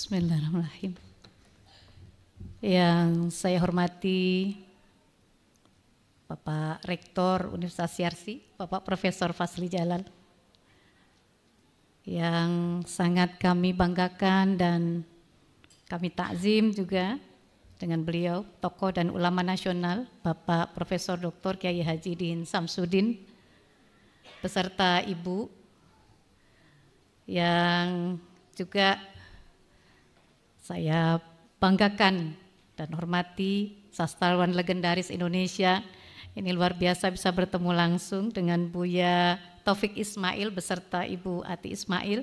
Bismillahirrahmanirrahim. Yang saya hormati Bapak Rektor Universitas Yarsi, Bapak Profesor Fasli Jalal, yang sangat kami banggakan dan kami takzim juga dengan beliau, tokoh dan ulama nasional, Bapak Profesor Dr. Kiai Haji Din Samsudin, beserta Ibu yang juga saya banggakan dan hormati, sastrawan legendaris Indonesia. Ini luar biasa bisa bertemu langsung dengan Buya Taufik Ismail beserta Ibu Ati Ismail,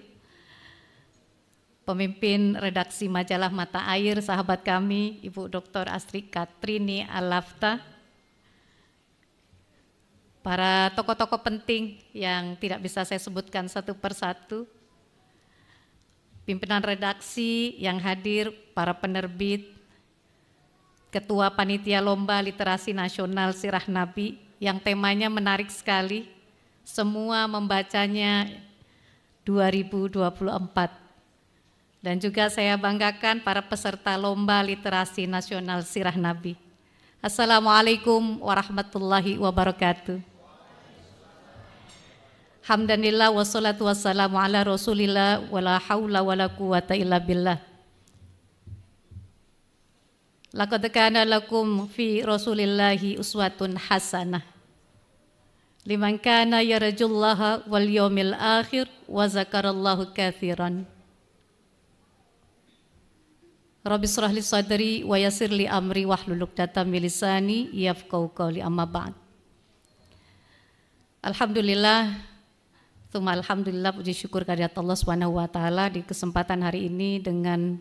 pemimpin redaksi majalah Mata Air, sahabat kami Ibu Dr. Astri Katrini Alafta, para tokoh-tokoh penting yang tidak bisa saya sebutkan satu persatu, pimpinan redaksi yang hadir, para penerbit, Ketua Panitia Lomba Literasi Nasional Sirah Nabi yang temanya menarik sekali, semua membacanya 2024. Dan juga saya banggakan para peserta Lomba Literasi Nasional Sirah Nabi. Assalamualaikum warahmatullahi wabarakatuh. Alhamdulillah wassalatu wassalamu ala rasulillah wala hawla wala quwata illa billah. Laqad kana lakum fi rasulillahi uswatun hasanah liman kana yarjullaha wal yawmil akhir wa zakarallahu katsiran. Rabbi shrah li sadri wa yassir li amri wahlul 'uqdatam min lisani yafqahu qawli, amma ba'd. Alhamdulillah, alhamdulillah, puji syukur kehadirat Allah Subhanahu wa taala, di kesempatan hari ini dengan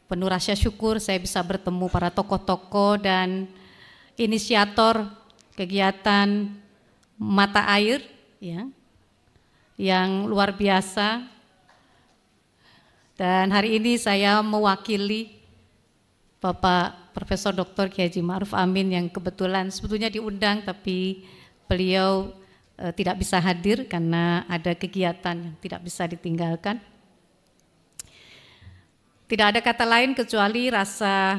penuh rasa syukur saya bisa bertemu para tokoh-tokoh dan inisiator kegiatan Mata Air ya, yang luar biasa. Dan hari ini saya mewakili Bapak Profesor Dr. Kiai Haji Ma'ruf Amin yang kebetulan sebetulnya diundang tapi beliau tidak bisa hadir karena ada kegiatan yang tidak bisa ditinggalkan. Tidak ada kata lain kecuali rasa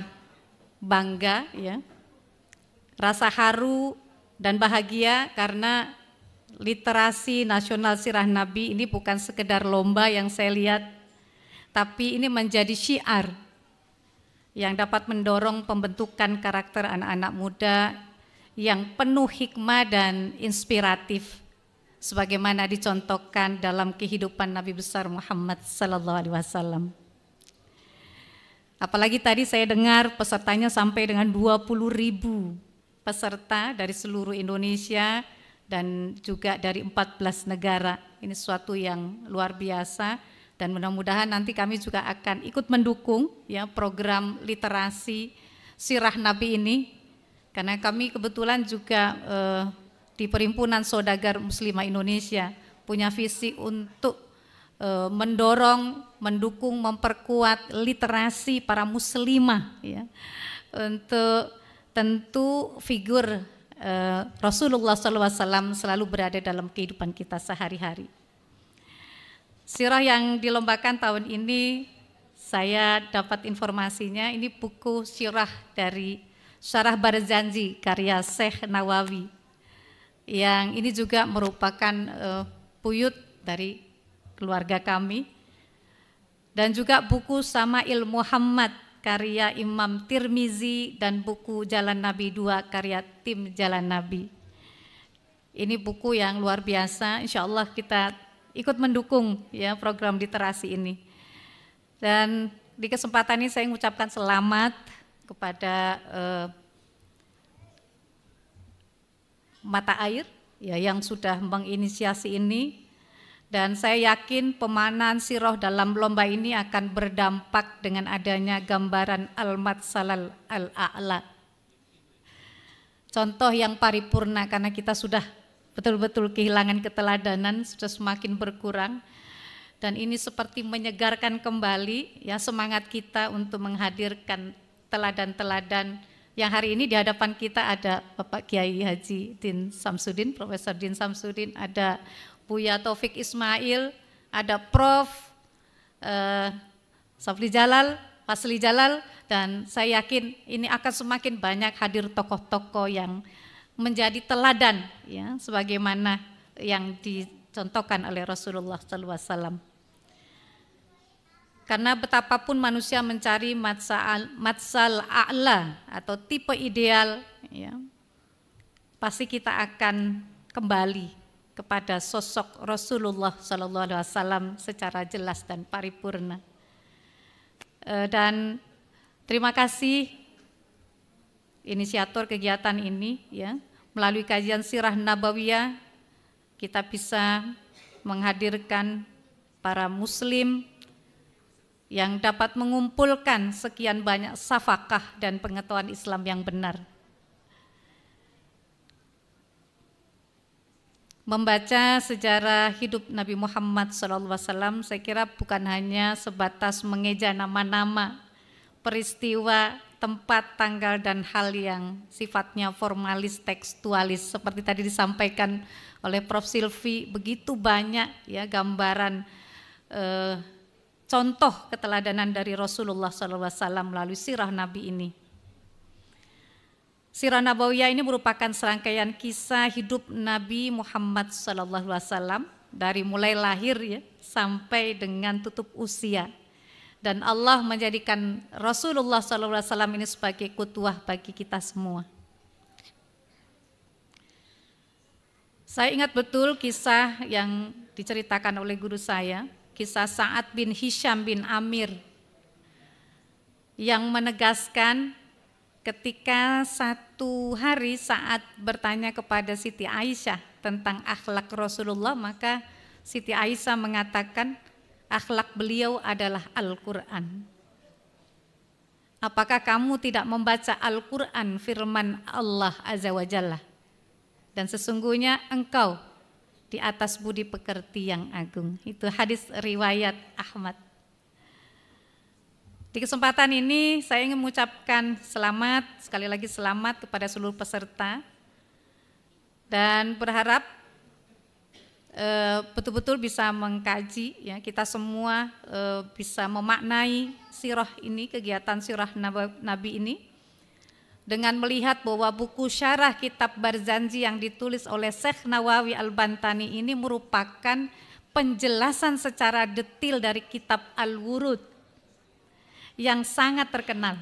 bangga ya, rasa haru dan bahagia karena literasi nasional Sirah Nabi ini bukan sekedar lomba yang saya lihat, tapi ini menjadi syiar yang dapat mendorong pembentukan karakter anak-anak muda yang penuh hikmah dan inspiratif sebagaimana dicontohkan dalam kehidupan Nabi besar Muhammad sallallahu alaihi wasallam. Apalagi tadi saya dengar pesertanya sampai dengan 20.000 peserta dari seluruh Indonesia dan juga dari 14 negara. Ini sesuatu yang luar biasa dan mudah-mudahan nanti kami juga akan ikut mendukung ya program literasi Sirah Nabi ini. Karena kami kebetulan juga di Perhimpunan Saudagar Muslimah Indonesia punya visi untuk mendorong, mendukung, memperkuat literasi para muslimah ya. Untuk tentu figur Rasulullah SAW selalu berada dalam kehidupan kita sehari-hari. Sirah yang dilombakan tahun ini saya dapat informasinya ini buku sirah dari Syarah Barzanji karya Syekh Nawawi, yang ini juga merupakan buyut dari keluarga kami, dan juga buku Sama'il Muhammad karya Imam Tirmizi dan buku Jalan Nabi 2 karya tim Jalan Nabi. Ini buku yang luar biasa, insya Allah kita ikut mendukung ya program literasi ini. Dan di kesempatan ini saya mengucapkan selamat kepada Mata Air ya, yang sudah menginisiasi ini, dan saya yakin pemahaman sirah dalam lomba ini akan berdampak dengan adanya gambaran al-matsalal al-a'la, contoh yang paripurna, karena kita sudah betul-betul kehilangan keteladanan, sudah semakin berkurang. Dan ini seperti menyegarkan kembali ya semangat kita untuk menghadirkan teladan-teladan yang hari ini di hadapan kita. Ada Bapak Kiai Haji Din Samsudin, Profesor Din Samsudin, ada Buya Taufik Ismail, ada Prof. Safli Jalal, Fasli Jalal, dan saya yakin ini akan semakin banyak hadir tokoh-tokoh yang menjadi teladan ya sebagaimana yang dicontohkan oleh Rasulullah SAW. Karena betapapun manusia mencari matsal a'la atau tipe ideal ya, pasti kita akan kembali kepada sosok Rasulullah SAW secara jelas dan paripurna. Dan terima kasih inisiator kegiatan ini ya, melalui kajian sirah nabawiyah kita bisa menghadirkan para muslim yang dapat mengumpulkan sekian banyak safakah dan pengetahuan Islam yang benar. Membaca sejarah hidup Nabi Muhammad SAW saya kira bukan hanya sebatas mengeja nama-nama, peristiwa, tempat, tanggal, dan hal yang sifatnya formalis, tekstualis. Seperti tadi disampaikan oleh Prof. Silvi, begitu banyak ya gambaran contoh keteladanan dari Rasulullah SAW melalui sirah Nabi ini. Sirah Nabawiyah ini merupakan serangkaian kisah hidup Nabi Muhammad SAW dari mulai lahir ya, sampai dengan tutup usia. Dan Allah menjadikan Rasulullah SAW ini sebagai qudwah bagi kita semua. Saya ingat betul kisah yang diceritakan oleh guru saya, kisah Sa'ad bin Hisham bin Amir yang menegaskan ketika satu hari Sa'ad bertanya kepada Siti Aisyah tentang akhlak Rasulullah, maka Siti Aisyah mengatakan akhlak beliau adalah Al-Quran. Apakah kamu tidak membaca Al-Quran firman Allah Azza wa Jalla? Dan sesungguhnya engkau di atas budi pekerti yang agung. Itu hadis riwayat Ahmad. Di kesempatan ini saya ingin mengucapkan selamat, sekali lagi selamat kepada seluruh peserta dan berharap betul-betul bisa mengkaji ya, kita semua bisa memaknai sirah ini, kegiatan sirah Nabi ini dengan melihat bahwa buku syarah kitab Barzanji yang ditulis oleh Syekh Nawawi Al-Bantani ini merupakan penjelasan secara detil dari kitab Al-Wurud yang sangat terkenal.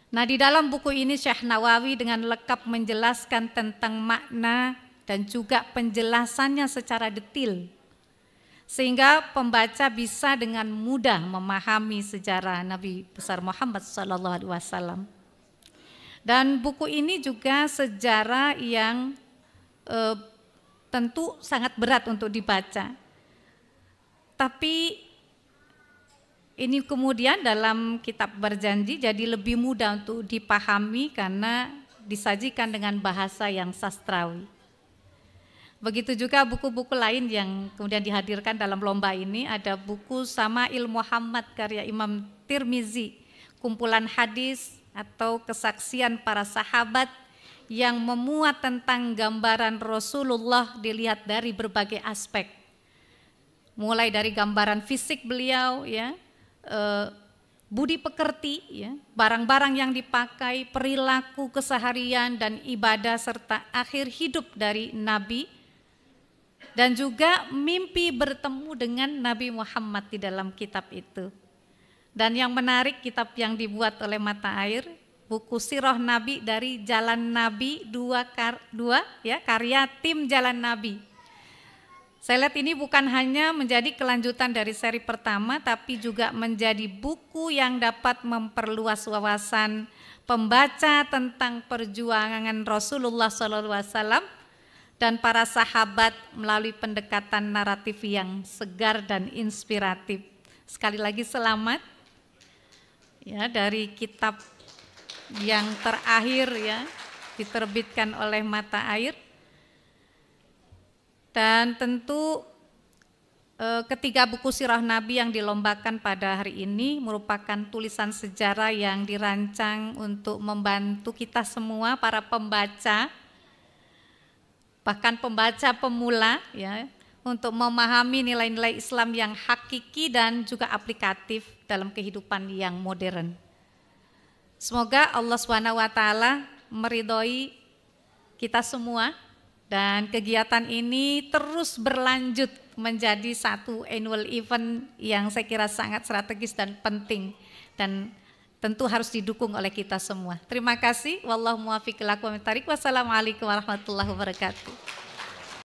Nah, di dalam buku ini Syekh Nawawi dengan lengkap menjelaskan tentang makna dan juga penjelasannya secara detil, sehingga pembaca bisa dengan mudah memahami sejarah Nabi besar Muhammad SAW. Dan buku ini juga sejarah yang tentu sangat berat untuk dibaca. Tapi ini kemudian dalam kitab Barzanji jadi lebih mudah untuk dipahami karena disajikan dengan bahasa yang sastrawi. Begitu juga buku-buku lain yang kemudian dihadirkan dalam lomba ini, ada buku Sama'il Muhammad karya Imam Tirmizi, kumpulan hadis atau kesaksian para sahabat yang memuat tentang gambaran Rasulullah dilihat dari berbagai aspek. Mulai dari gambaran fisik beliau ya, budi pekerti ya, barang-barang yang dipakai, perilaku keseharian dan ibadah serta akhir hidup dari Nabi, dan juga mimpi bertemu dengan Nabi Muhammad di dalam kitab itu. Dan yang menarik, kitab yang dibuat oleh Mata Air, buku Sirah Nabi dari Jalan Nabi 2 ya, karya tim Jalan Nabi. Saya lihat ini bukan hanya menjadi kelanjutan dari seri pertama, tapi juga menjadi buku yang dapat memperluas wawasan pembaca tentang perjuangan Rasulullah SAW dan para sahabat melalui pendekatan naratif yang segar dan inspiratif. Sekali lagi selamat ya, dari kitab yang terakhir ya diterbitkan oleh Mata Air. Dan tentu ketiga buku sirah Nabi yang dilombakan pada hari ini merupakan tulisan sejarah yang dirancang untuk membantu kita semua para pembaca, bahkan pembaca pemula ya, untuk memahami nilai-nilai Islam yang hakiki dan juga aplikatif dalam kehidupan yang modern. Semoga Allah SWT meridhoi kita semua dan kegiatan ini terus berlanjut menjadi satu annual event yang saya kira sangat strategis dan penting dan tentu harus didukung oleh kita semua. Terima kasih. Wallahu muwaffiq ila aqwamit thoriq. Wassalamualaikum warahmatullahi wabarakatuh.